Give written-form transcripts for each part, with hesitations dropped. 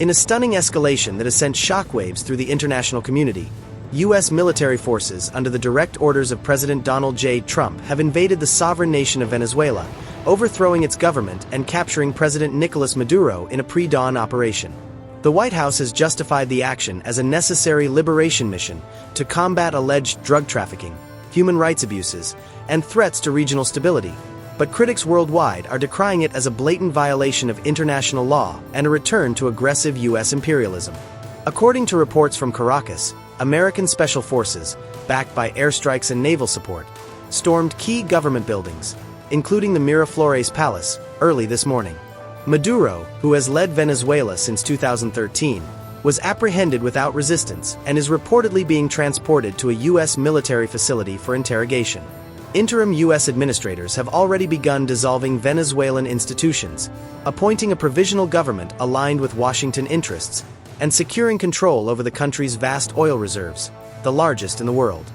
In a stunning escalation that has sent shockwaves through the international community, U.S. military forces, under the direct orders of President Donald J. Trump, have invaded the sovereign nation of Venezuela, overthrowing its government and capturing President Nicolas Maduro in a pre-dawn operation. The White House has justified the action as a necessary liberation mission to combat alleged drug trafficking, human rights abuses, and threats to regional stability, but critics worldwide are decrying it as a blatant violation of international law and a return to aggressive U.S. imperialism. According to reports from Caracas, American special forces, backed by airstrikes and naval support, stormed key government buildings, including the Miraflores Palace, early this morning. Maduro, who has led Venezuela since 2013, was apprehended without resistance and is reportedly being transported to a U.S. military facility for interrogation. Interim U.S. administrators have already begun dissolving Venezuelan institutions, appointing a provisional government aligned with Washington interests, and securing control over the country's vast oil reserves, the largest in the world.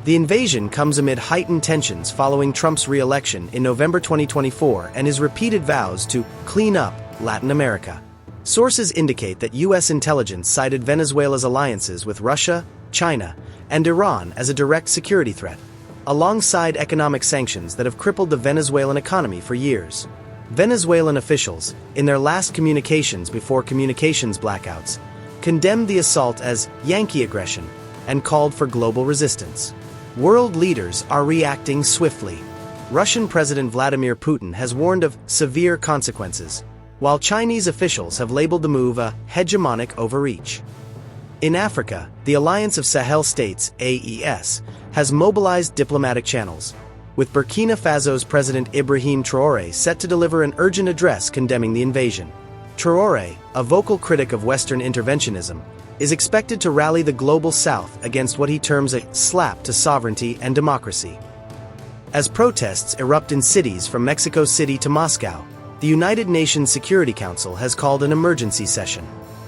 The invasion comes amid heightened tensions following Trump's re-election in November 2024 and his repeated vows to clean up Latin America. Sources indicate that U.S. intelligence cited Venezuela's alliances with Russia, China, and Iran as a direct security threat, alongside economic sanctions that have crippled the Venezuelan economy for years. Venezuelan officials, in their last communications before communications blackouts, condemned the assault as Yankee aggression and called for global resistance. World leaders are reacting swiftly. Russian President Vladimir Putin has warned of severe consequences, while Chinese officials have labeled the move a hegemonic overreach. In Africa, the Alliance of Sahel States, AES, has mobilized diplomatic channels, with Burkina Faso's President Ibrahim Traore set to deliver an urgent address condemning the invasion. Traoré, a vocal critic of Western interventionism, is expected to rally the global South against what he terms a slap to sovereignty and democracy. As protests erupt in cities from Mexico City to Moscow, the United Nations Security Council has called an emergency session.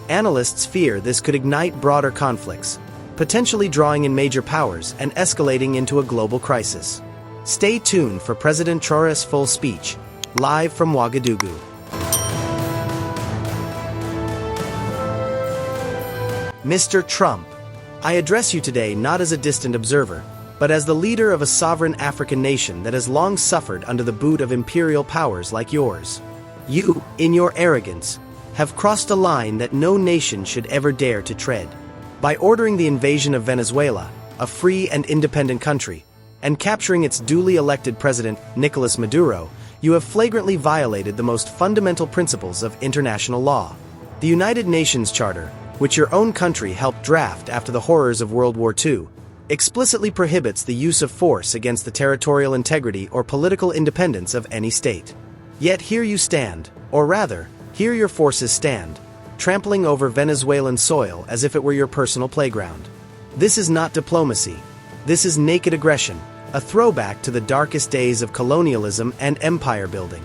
Analysts fear this could ignite broader conflicts, potentially drawing in major powers and escalating into a global crisis. Stay tuned for President Traoré's full speech, live from Ouagadougou. Mr. Trump, I address you today not as a distant observer, but as the leader of a sovereign African nation that has long suffered under the boot of imperial powers like yours. You, in your arrogance, have crossed a line that no nation should ever dare to tread. By ordering the invasion of Venezuela, a free and independent country, and capturing its duly elected president, Nicolas Maduro, you have flagrantly violated the most fundamental principles of international law. The United Nations Charter, which your own country helped draft after the horrors of World War II, explicitly prohibits the use of force against the territorial integrity or political independence of any state. Yet here you stand, or rather, here your forces stand, trampling over Venezuelan soil as if it were your personal playground. This is not diplomacy. This is naked aggression, a throwback to the darkest days of colonialism and empire building.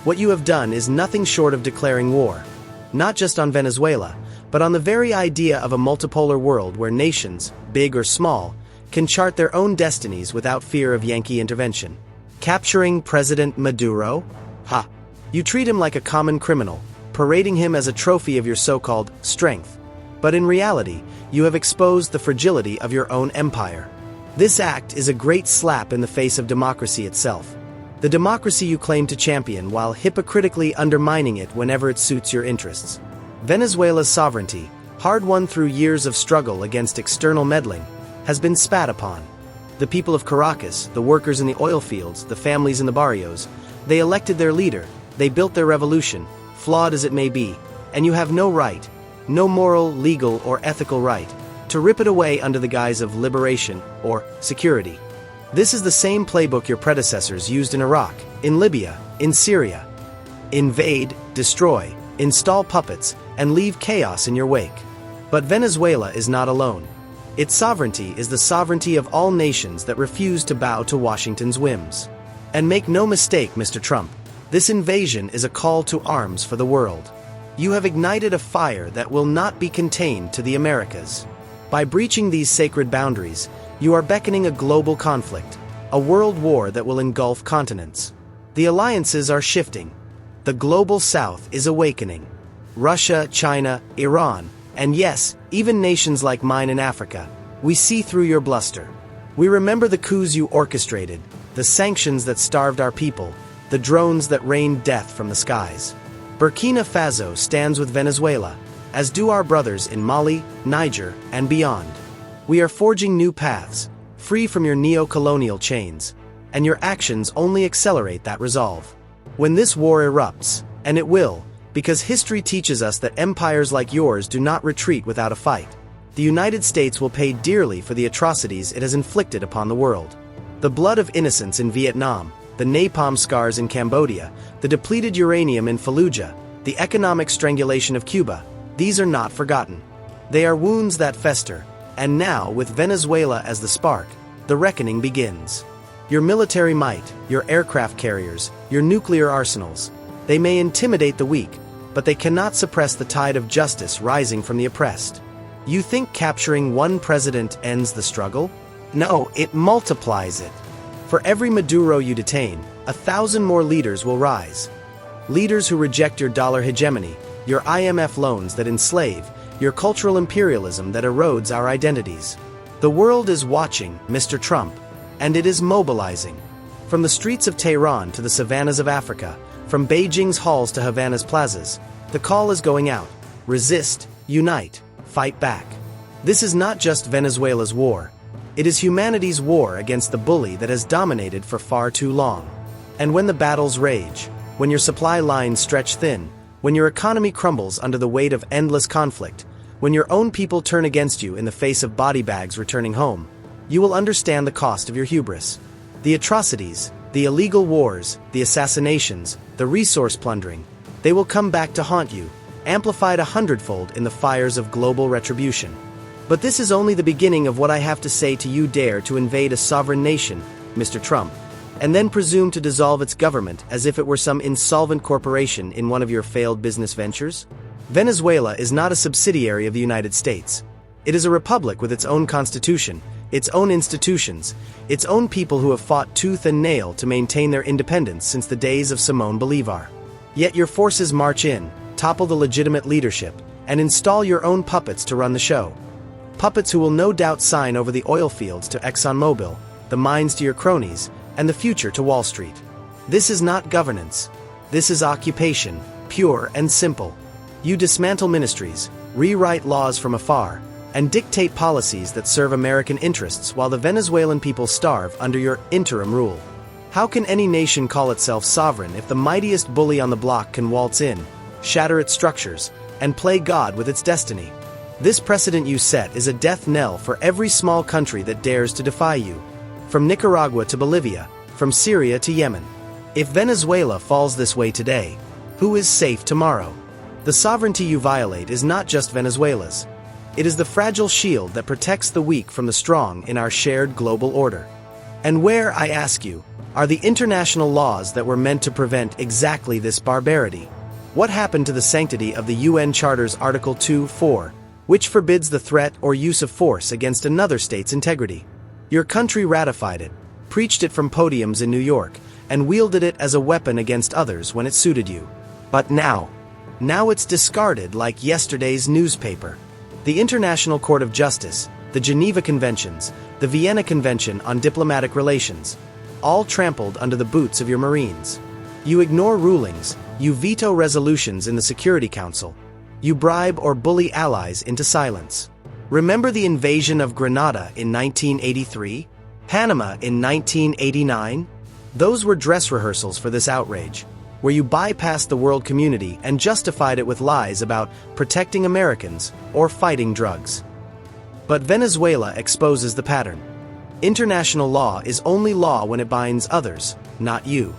What you have done is nothing short of declaring war, not just on Venezuela, but on the very idea of a multipolar world where nations, big or small, can chart their own destinies without fear of Yankee intervention. Capturing President Maduro? Ha! You treat him like a common criminal, parading him as a trophy of your so-called strength. But in reality, you have exposed the fragility of your own empire. This act is a great slap in the face of democracy itself. The democracy you claim to champion while hypocritically undermining it whenever it suits your interests. Venezuela's sovereignty, hard-won through years of struggle against external meddling, has been spat upon. The people of Caracas, the workers in the oil fields, the families in the barrios, they elected their leader, they built their revolution, flawed as it may be, and you have no right, no moral, legal, or ethical right, to rip it away under the guise of liberation or security. This is the same playbook your predecessors used in Iraq, in Libya, in Syria. Invade, destroy, install puppets, and leave chaos in your wake. But Venezuela is not alone. Its sovereignty is the sovereignty of all nations that refuse to bow to Washington's whims. And make no mistake, Mr. Trump, this invasion is a call to arms for the world. You have ignited a fire that will not be contained to the Americas. By breaching these sacred boundaries, you are beckoning a global conflict, a world war that will engulf continents. The alliances are shifting. The global South is awakening. Russia, China, Iran, and yes, even nations like mine in Africa. We see through your bluster. We remember the coups you orchestrated, the sanctions that starved our people, the drones that rained death from the skies. Burkina Faso stands with Venezuela, as do our brothers in Mali, Niger, and beyond. We are forging new paths, free from your neo-colonial chains, and your actions only accelerate that resolve. When this war erupts, and it will, because history teaches us that empires like yours do not retreat without a fight, the United States will pay dearly for the atrocities it has inflicted upon the world. The blood of innocents in Vietnam, the napalm scars in Cambodia, the depleted uranium in Fallujah, the economic strangulation of Cuba, these are not forgotten. They are wounds that fester, and now, with Venezuela as the spark, the reckoning begins. Your military might, your aircraft carriers, your nuclear arsenals, they may intimidate the weak, but they cannot suppress the tide of justice rising from the oppressed. You think capturing one president ends the struggle? No, it multiplies it. For every Maduro you detain, 1,000 more leaders will rise. Leaders who reject your dollar hegemony, your IMF loans that enslave, your cultural imperialism that erodes our identities. The world is watching, Mr. Trump, and it is mobilizing. From the streets of Tehran to the savannas of Africa, from Beijing's halls to Havana's plazas, the call is going out. Resist, unite, fight back. This is not just Venezuela's war. It is humanity's war against the bully that has dominated for far too long. And when the battles rage, when your supply lines stretch thin, when your economy crumbles under the weight of endless conflict, when your own people turn against you in the face of body bags returning home, you will understand the cost of your hubris. The atrocities, the illegal wars, the assassinations, the resource plundering, they will come back to haunt you, amplified 100-fold in the fires of global retribution. But this is only the beginning of what I have to say to you. Dare to invade a sovereign nation, Mr. Trump, and then presume to dissolve its government as if it were some insolvent corporation in one of your failed business ventures? Venezuela is not a subsidiary of the United States. It is a republic with its own constitution, its own institutions, its own people who have fought tooth and nail to maintain their independence since the days of Simón Bolívar. Yet your forces march in, topple the legitimate leadership, and install your own puppets to run the show. Puppets who will no doubt sign over the oil fields to ExxonMobil, the mines to your cronies, and the future to Wall Street. This is not governance. This is occupation, pure and simple. You dismantle ministries, rewrite laws from afar, and dictate policies that serve American interests while the Venezuelan people starve under your interim rule. How can any nation call itself sovereign if the mightiest bully on the block can waltz in, shatter its structures, and play God with its destiny? This precedent you set is a death knell for every small country that dares to defy you. From Nicaragua to Bolivia, from Syria to Yemen. If Venezuela falls this way today, who is safe tomorrow? The sovereignty you violate is not just Venezuela's. It is the fragile shield that protects the weak from the strong in our shared global order. And where, I ask you, are the international laws that were meant to prevent exactly this barbarity? What happened to the sanctity of the UN Charter's Article 2.4, which forbids the threat or use of force against another state's integrity? Your country ratified it, preached it from podiums in New York, and wielded it as a weapon against others when it suited you. But now it's discarded like yesterday's newspaper. The International Court of Justice, the Geneva Conventions, the Vienna Convention on Diplomatic Relations, all trampled under the boots of your Marines. You ignore rulings, you veto resolutions in the Security Council, you bribe or bully allies into silence. Remember the invasion of Grenada in 1983? Panama in 1989? Those were dress rehearsals for this outrage, where you bypassed the world community and justified it with lies about protecting Americans or fighting drugs. But Venezuela exposes the pattern. International law is only law when it binds others, not you.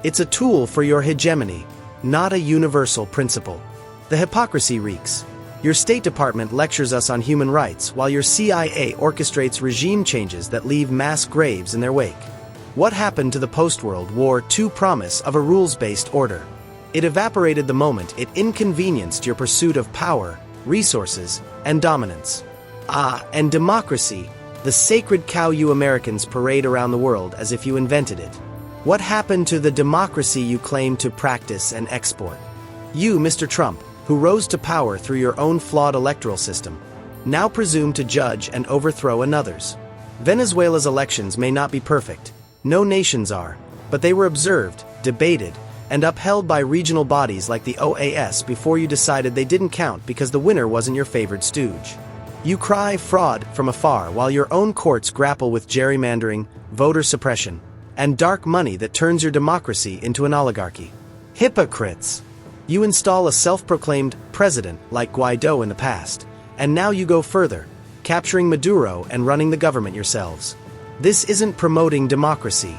It's a tool for your hegemony, not a universal principle. The hypocrisy reeks. Your State Department lectures us on human rights while your CIA orchestrates regime changes that leave mass graves in their wake. What happened to the post-World War II promise of a rules-based order? It evaporated the moment it inconvenienced your pursuit of power, resources, and dominance. And democracy, the sacred cow you Americans parade around the world as if you invented it. What happened to the democracy you claim to practice and export? You, Mr. Trump, who rose to power through your own flawed electoral system, now presume to judge and overthrow another's. Venezuela's elections may not be perfect, no nations are, but they were observed, debated, and upheld by regional bodies like the OAS before you decided they didn't count because the winner wasn't your favored stooge. You cry fraud from afar while your own courts grapple with gerrymandering, voter suppression, and dark money that turns your democracy into an oligarchy. Hypocrites! You install a self-proclaimed president like Guaido in the past, and now you go further, capturing Maduro and running the government yourselves. This isn't promoting democracy,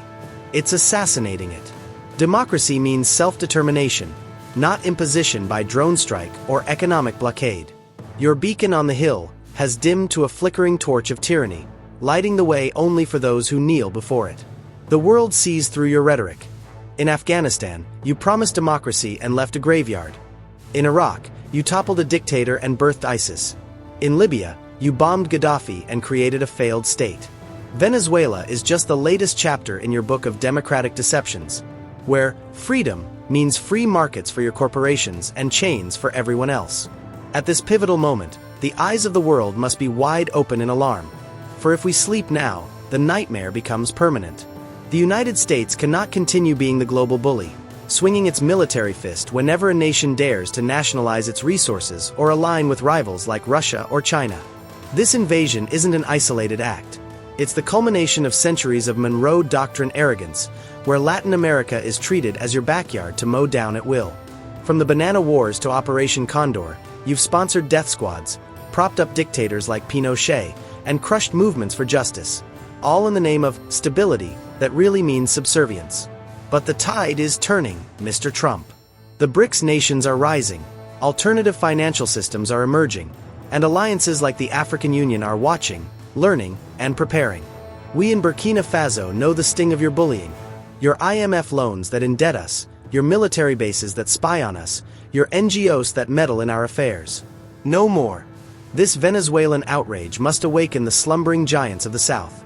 it's assassinating it. Democracy means self-determination, not imposition by drone strike or economic blockade. Your beacon on the hill has dimmed to a flickering torch of tyranny, lighting the way only for those who kneel before it. The world sees through your rhetoric. In Afghanistan, you promised democracy and left a graveyard. In Iraq, you toppled a dictator and birthed ISIS. In Libya, you bombed Gaddafi and created a failed state. Venezuela is just the latest chapter in your book of democratic deceptions, where freedom means free markets for your corporations and chains for everyone else. At this pivotal moment, the eyes of the world must be wide open in alarm. For if we sleep now, the nightmare becomes permanent. The United States cannot continue being the global bully, swinging its military fist whenever a nation dares to nationalize its resources or align with rivals like Russia or China. This invasion isn't an isolated act. It's the culmination of centuries of Monroe Doctrine arrogance, where Latin America is treated as your backyard to mow down at will. From the Banana Wars to Operation Condor, you've sponsored death squads, propped up dictators like Pinochet, and crushed movements for justice, all in the name of stability that really means subservience. But the tide is turning, Mr. Trump. The BRICS nations are rising, alternative financial systems are emerging, and alliances like the African Union are watching, learning, and preparing. We in Burkina Faso know the sting of your bullying. Your IMF loans that indebt us, your military bases that spy on us, your NGOs that meddle in our affairs. No more. This Venezuelan outrage must awaken the slumbering giants of the South.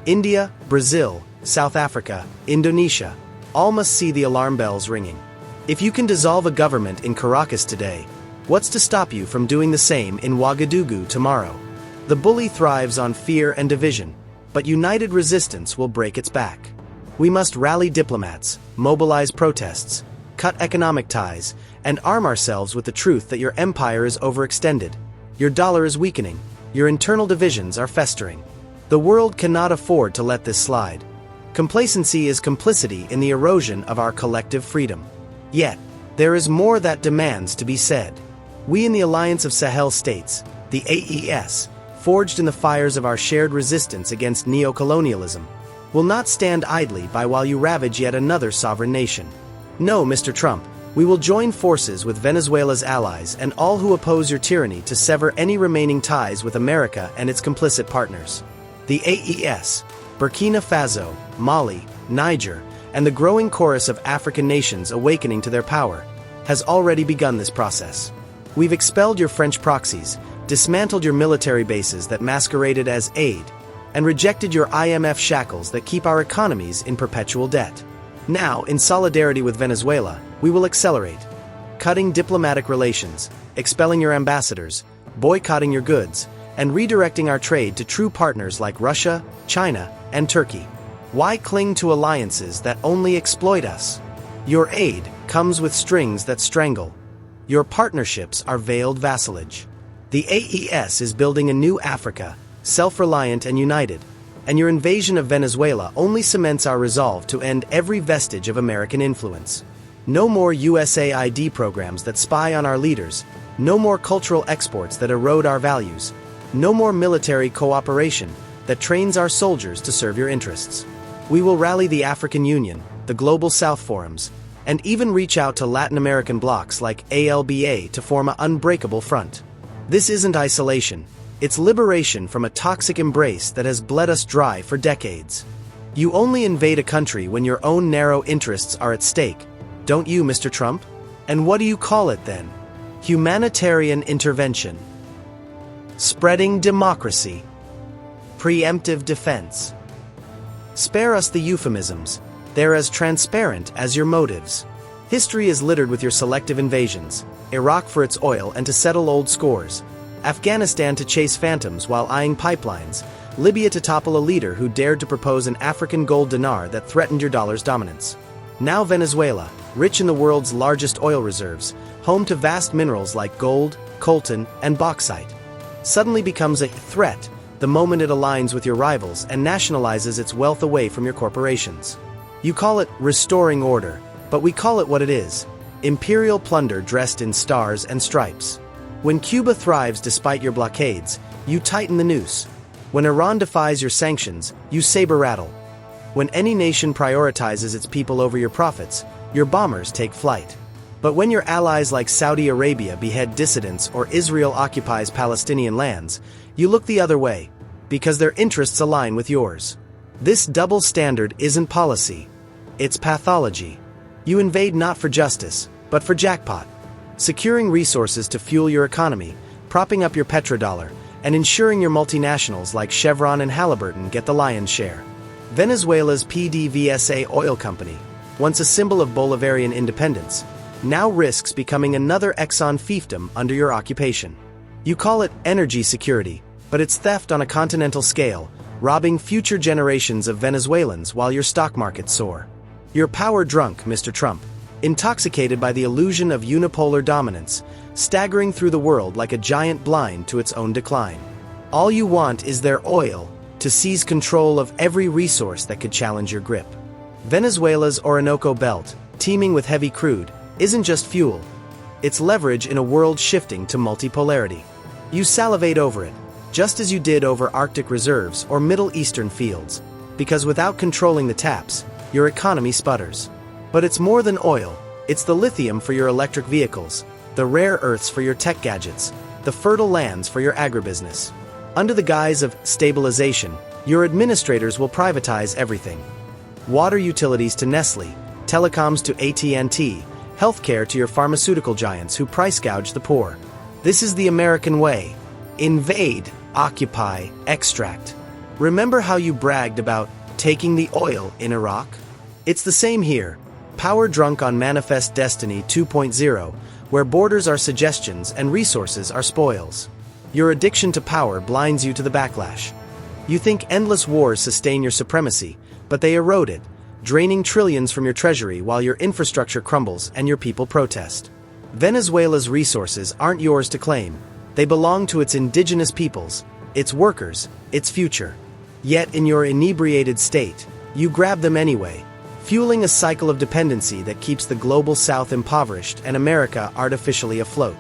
India, Brazil, South Africa, Indonesia, all must see the alarm bells ringing. If you can dissolve a government in Caracas today, what's to stop you from doing the same in Ouagadougou tomorrow? The bully thrives on fear and division, but united resistance will break its back. We must rally diplomats, mobilize protests, cut economic ties, and arm ourselves with the truth that your empire is overextended, your dollar is weakening, your internal divisions are festering. The world cannot afford to let this slide. Complacency is complicity in the erosion of our collective freedom. Yet, there is more that demands to be said. We in the Alliance of Sahel States, the AES, forged in the fires of our shared resistance against neocolonialism, will not stand idly by while you ravage yet another sovereign nation. No, Mr. Trump, we will join forces with Venezuela's allies and all who oppose your tyranny to sever any remaining ties with America and its complicit partners. The AES, Burkina Faso, Mali, Niger, and the growing chorus of African nations awakening to their power, has already begun this process. We've expelled your French proxies, dismantled your military bases that masqueraded as aid, and rejected your IMF shackles that keep our economies in perpetual debt. Now, in solidarity with Venezuela, we will accelerate, cutting diplomatic relations, expelling your ambassadors, boycotting your goods, and redirecting our trade to true partners like Russia, China, and Turkey. Why cling to alliances that only exploit us? Your aid comes with strings that strangle. Your partnerships are veiled vassalage. The AES is building a new Africa, self-reliant and united, and your invasion of Venezuela only cements our resolve to end every vestige of American influence. No more USAID programs that spy on our leaders, no more cultural exports that erode our values, no more military cooperation that trains our soldiers to serve your interests. We will rally the African Union, the Global South Forums, and even reach out to Latin American blocs like ALBA to form an unbreakable front. This isn't isolation, it's liberation from a toxic embrace that has bled us dry for decades. You only invade a country when your own narrow interests are at stake, don't you, Mr. Trump? And what do you call it then? Humanitarian intervention. Spreading democracy. Preemptive defense. Spare us the euphemisms. They're as transparent as your motives. History is littered with your selective invasions, Iraq for its oil and to settle old scores, Afghanistan to chase phantoms while eyeing pipelines, Libya to topple a leader who dared to propose an African gold dinar that threatened your dollar's dominance. Now Venezuela, rich in the world's largest oil reserves, home to vast minerals like gold, coltan, and bauxite, suddenly becomes a threat the moment it aligns with your rivals and nationalizes its wealth away from your corporations. You call it restoring order, but we call it what it is: imperial plunder dressed in stars and stripes. When Cuba thrives despite your blockades, you tighten the noose. When Iran defies your sanctions, you saber-rattle. When any nation prioritizes its people over your profits, your bombers take flight. But when your allies like Saudi Arabia behead dissidents or Israel occupies Palestinian lands, you look the other way, because their interests align with yours. This double standard isn't policy, it's pathology. You invade not for justice, but for jackpot, securing resources to fuel your economy, propping up your petrodollar, and ensuring your multinationals like Chevron and Halliburton get the lion's share. Venezuela's PDVSA oil company, once a symbol of Bolivarian independence, now risks becoming another Exxon fiefdom under your occupation. You call it energy security, but it's theft on a continental scale, robbing future generations of Venezuelans while your stock markets soar. You're power drunk, Mr. Trump, intoxicated by the illusion of unipolar dominance, staggering through the world like a giant blind to its own decline. All you want is their oil, to seize control of every resource that could challenge your grip. Venezuela's Orinoco Belt, teeming with heavy crude, isn't just fuel. It's leverage in a world shifting to multipolarity. You salivate over it, just as you did over Arctic reserves or Middle Eastern fields, because without controlling the taps, your economy sputters. But it's more than oil. It's the lithium for your electric vehicles, the rare earths for your tech gadgets, the fertile lands for your agribusiness. Under the guise of stabilization, your administrators will privatize everything. Water utilities to Nestle, telecoms to AT&T, healthcare to your pharmaceutical giants who price gouge the poor. This is the American way. Invade, occupy, extract. Remember how you bragged about taking the oil in Iraq? It's the same here. Power drunk on Manifest Destiny 2.0, where borders are suggestions and resources are spoils. Your addiction to power blinds you to the backlash. You think endless wars sustain your supremacy, but they erode it, draining trillions from your treasury while your infrastructure crumbles and your people protest. Venezuela's resources aren't yours to claim. They belong to its indigenous peoples, its workers, its future. Yet in your inebriated state, you grab them anyway, fueling a cycle of dependency that keeps the global south impoverished and America artificially afloat.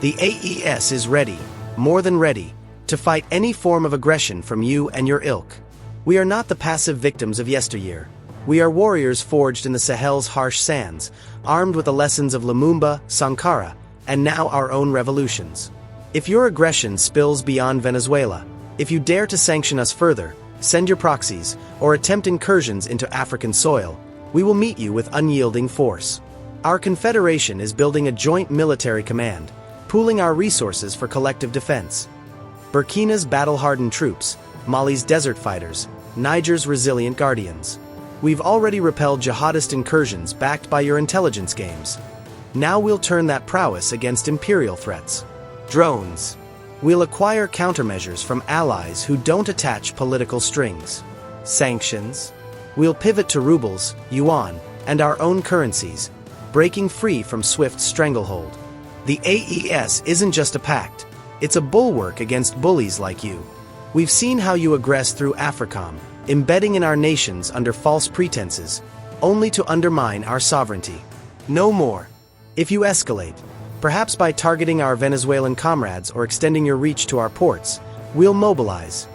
The AES is ready, more than ready, to fight any form of aggression from you and your ilk. We are not the passive victims of yesteryear. We are warriors forged in the Sahel's harsh sands, armed with the lessons of Lumumba, Sankara, and now our own revolutions. If your aggression spills beyond Venezuela, if you dare to sanction us further, send your proxies, or attempt incursions into African soil, we will meet you with unyielding force. Our confederation is building a joint military command, pooling our resources for collective defense. Burkina's battle-hardened troops, Mali's desert fighters, Niger's resilient guardians. We've already repelled jihadist incursions backed by your intelligence games. Now we'll turn that prowess against imperial threats. Drones. We'll acquire countermeasures from allies who don't attach political strings. Sanctions. We'll pivot to rubles, yuan, and our own currencies, breaking free from SWIFT's stranglehold. The AES isn't just a pact, it's a bulwark against bullies like you. We've seen how you aggress through AFRICOM, embedding in our nations under false pretenses, only to undermine our sovereignty. No more. If you escalate, perhaps by targeting our Venezuelan comrades or extending your reach to our ports, we'll mobilize.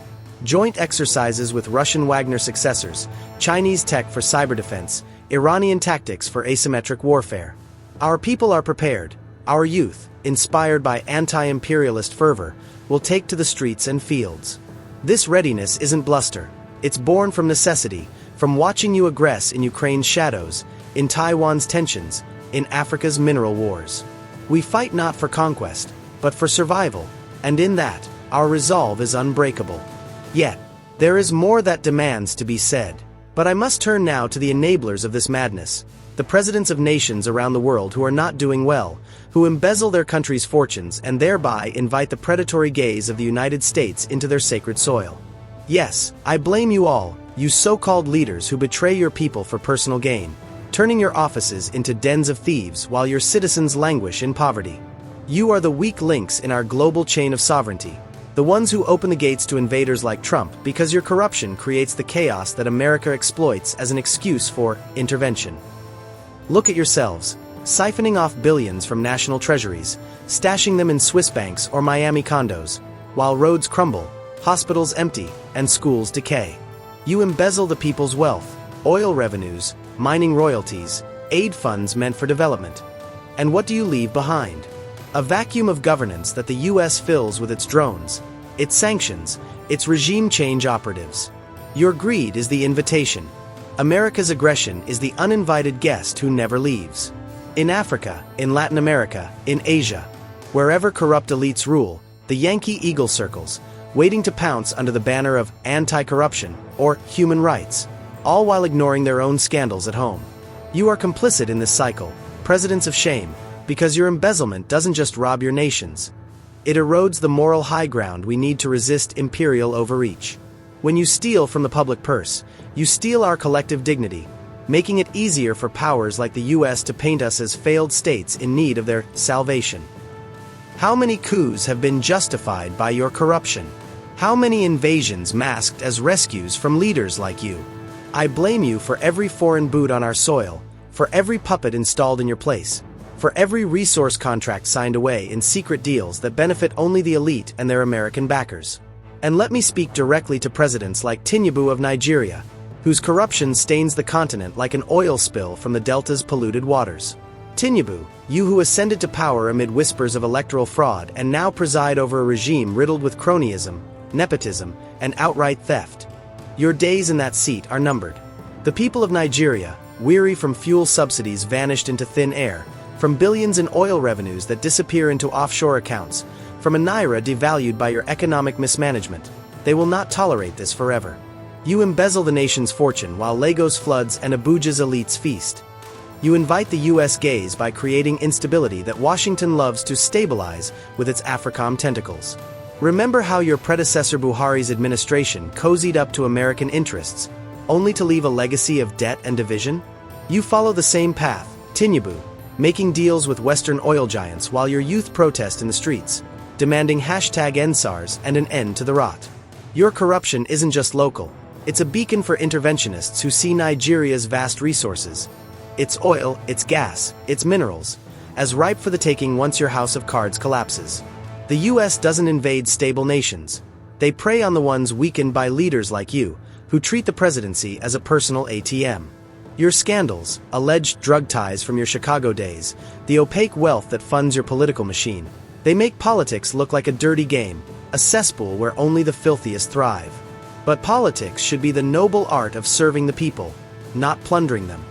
Joint exercises with Russian Wagner successors, Chinese tech for cyber defense, Iranian tactics for asymmetric warfare. Our people are prepared. Our youth, inspired by anti-imperialist fervor, will take to the streets and fields. This readiness isn't bluster. It's born from necessity, from watching you aggress in Ukraine's shadows, in Taiwan's tensions, in Africa's mineral wars. We fight not for conquest, but for survival, and in that, our resolve is unbreakable. Yet, there is more that demands to be said. But I must turn now to the enablers of this madness. the presidents of nations around the world who are not doing well, who embezzle their country's fortunes and thereby invite the predatory gaze of the United States into their sacred soil. Yes, I blame you all, you so-called leaders who betray your people for personal gain, turning your offices into dens of thieves while your citizens languish in poverty. You are the weak links in our global chain of sovereignty, the ones who open the gates to invaders like Trump because your corruption creates the chaos that America exploits as an excuse for intervention. Look at yourselves, siphoning off billions from national treasuries, stashing them in Swiss banks or Miami condos, while roads crumble, hospitals empty, and schools decay. You embezzle the people's wealth, oil revenues, mining royalties, aid funds meant for development. And what do you leave behind? A vacuum of governance that the US fills with its drones, its sanctions, its regime change operatives. Your greed is the invitation. America's aggression is the uninvited guest who never leaves. In Africa, in Latin America, in Asia, wherever corrupt elites rule, the Yankee Eagle circles, waiting to pounce under the banner of anti-corruption or human rights, all while ignoring their own scandals at home. You are complicit in this cycle, presidents of shame, because your embezzlement doesn't just rob your nations. It erodes the moral high ground we need to resist imperial overreach. When you steal from the public purse, you steal our collective dignity, making it easier for powers like the US to paint us as failed states in need of their salvation. How many coups have been justified by your corruption? How many invasions masked as rescues from leaders like you? I blame you for every foreign boot on our soil, for every puppet installed in your place, for every resource contract signed away in secret deals that benefit only the elite and their American backers. And let me speak directly to presidents like Tinubu of Nigeria, whose corruption stains the continent like an oil spill from the delta's polluted waters. Tinubu, you who ascended to power amid whispers of electoral fraud and now preside over a regime riddled with cronyism, nepotism, and outright theft. Your days in that seat are numbered. The people of Nigeria, weary from fuel subsidies vanished into thin air, from billions in oil revenues that disappear into offshore accounts, from a naira devalued by your economic mismanagement, they will not tolerate this forever. You embezzle the nation's fortune while Lagos floods and Abuja's elites feast. You invite the US gaze by creating instability that Washington loves to stabilize with its AFRICOM tentacles. Remember how your predecessor Buhari's administration cozied up to American interests, only to leave a legacy of debt and division? You follow the same path, Tinubu, making deals with Western oil giants while your youth protest in the streets, demanding #EndSARS and an end to the rot. Your corruption isn't just local, it's a beacon for interventionists who see Nigeria's vast resources, its oil, its gas, its minerals, as ripe for the taking once your house of cards collapses. The US doesn't invade stable nations. They prey on the ones weakened by leaders like you, who treat the presidency as a personal ATM. Your scandals, alleged drug ties from your Chicago days, the opaque wealth that funds your political machine, they make politics look like a dirty game, a cesspool where only the filthiest thrive. But politics should be the noble art of serving the people, not plundering them.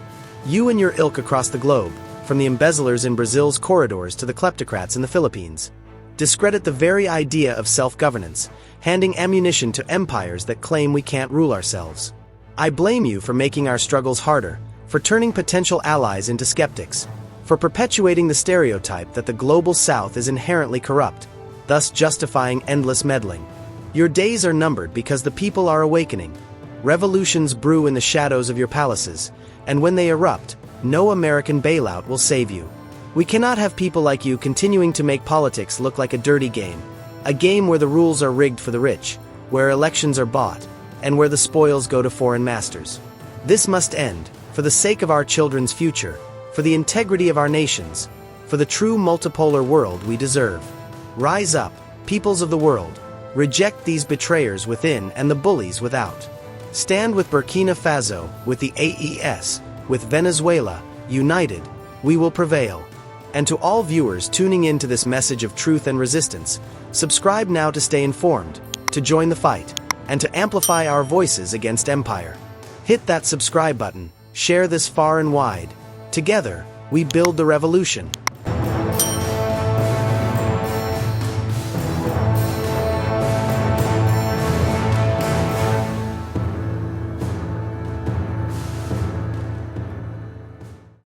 You and your ilk across the globe, from the embezzlers in Brazil's corridors to the kleptocrats in the Philippines, discredit the very idea of self-governance, handing ammunition to empires that claim we can't rule ourselves. I blame you for making our struggles harder, for turning potential allies into skeptics, for perpetuating the stereotype that the global South is inherently corrupt, thus justifying endless meddling. Your days are numbered because the people are awakening. Revolutions brew in the shadows of your palaces, and when they erupt, no American bailout will save you. We cannot have people like you continuing to make politics look like a dirty game, a game where the rules are rigged for the rich, where elections are bought, and where the spoils go to foreign masters. This must end, for the sake of our children's future, for the integrity of our nations, for the true multipolar world we deserve. Rise up, peoples of the world. Reject these betrayers within and the bullies without. Stand with Burkina Faso, with the AES, with Venezuela, united, we will prevail. And to all viewers tuning in to this message of truth and resistance, subscribe now to stay informed, to join the fight, and to amplify our voices against empire. Hit that subscribe button, share this far and wide. Together, we build the revolution.